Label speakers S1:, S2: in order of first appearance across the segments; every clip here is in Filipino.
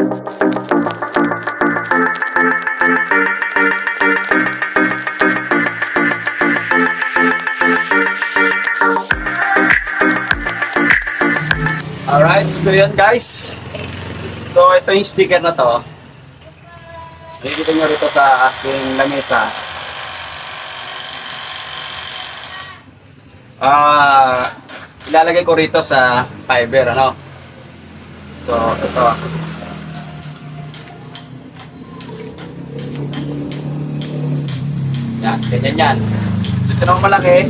S1: Alright, so yun guys. So ito yung sticker na to. Nakikita nyo rito sa aking lamesa. Ilalagay ko rito sa fiber, ano. So ito. Yan, ganyan yan. So ito naman malaki.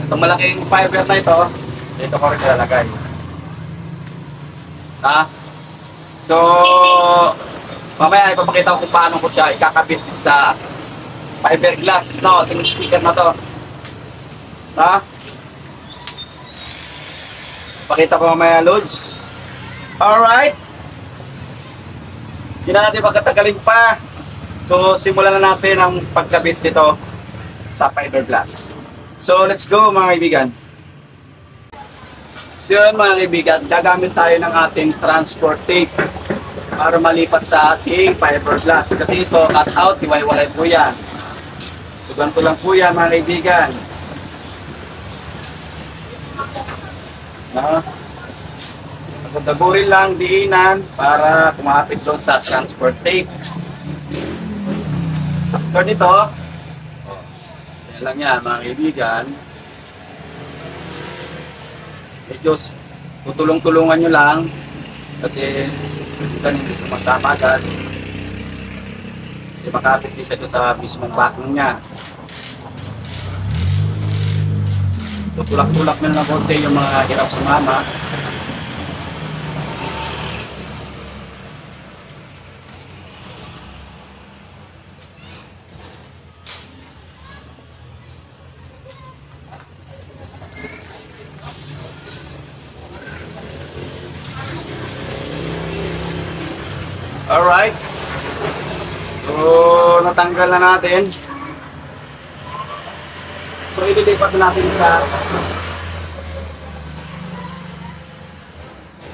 S1: Itong malaking fiber na ito, dito ko rin ilalagay. So, mamaya ipapakita ko kung paano ko siya ikakabit sa fiberglass, no, itong sticker na to. Pakita ko mamaya, Lods. Alright. Hindi na natin pagkatagalin pa. So, simulan na natin ang pagkabit nito sa fiberglass. So, let's go mga kaibigan. So yun mga kaibigan, gagamit tayo ng ating transport tape para malipat sa ating fiberglass. Kasi ito, cut out, hiwalay-walay po yan. So ganito lang po yan mga kaibigan. Pagdaburin lang, diinan para kumapit doon sa transport tape. After nito, yan lang yan mga kaibigan. Medyo tutulong-tulungan nyo lang kasi minsan hindi sumasama agad kasi makapit din siya sa mismong backing niya. Tutulak-tulak nyo na konti yung mga hirap sumama. Alright. So, natanggal na natin. So, ililipat na natin sa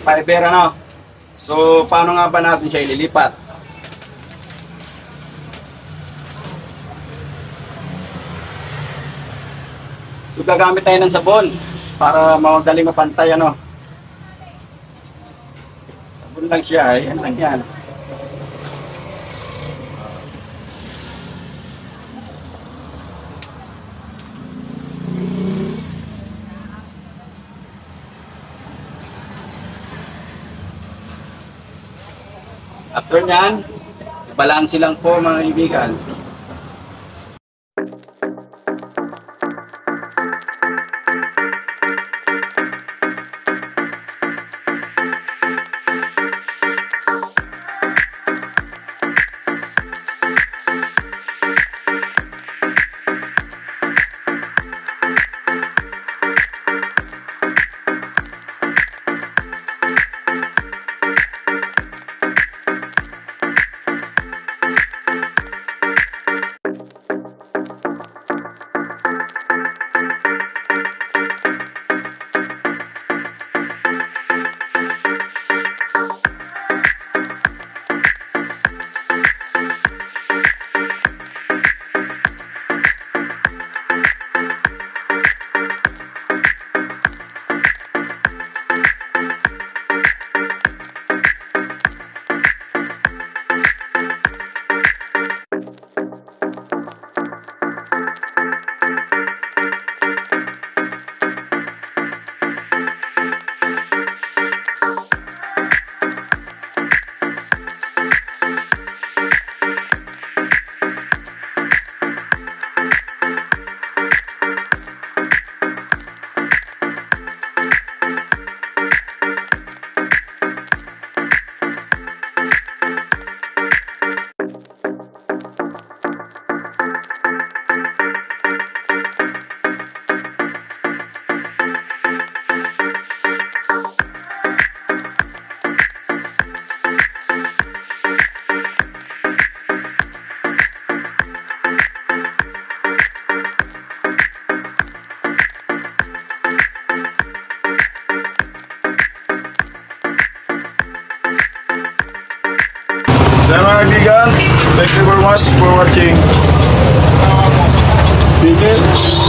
S1: fiber, ano? So, paano nga ba natin siya ililipat? So, gagamit tayo ng sabon para madaling mapantay, ano? Sabon lang siya, yan lang yan. After nyan, balanse lang po mga kaibigan.
S2: So mga kaibigan, thank you very much for watching. Speaking.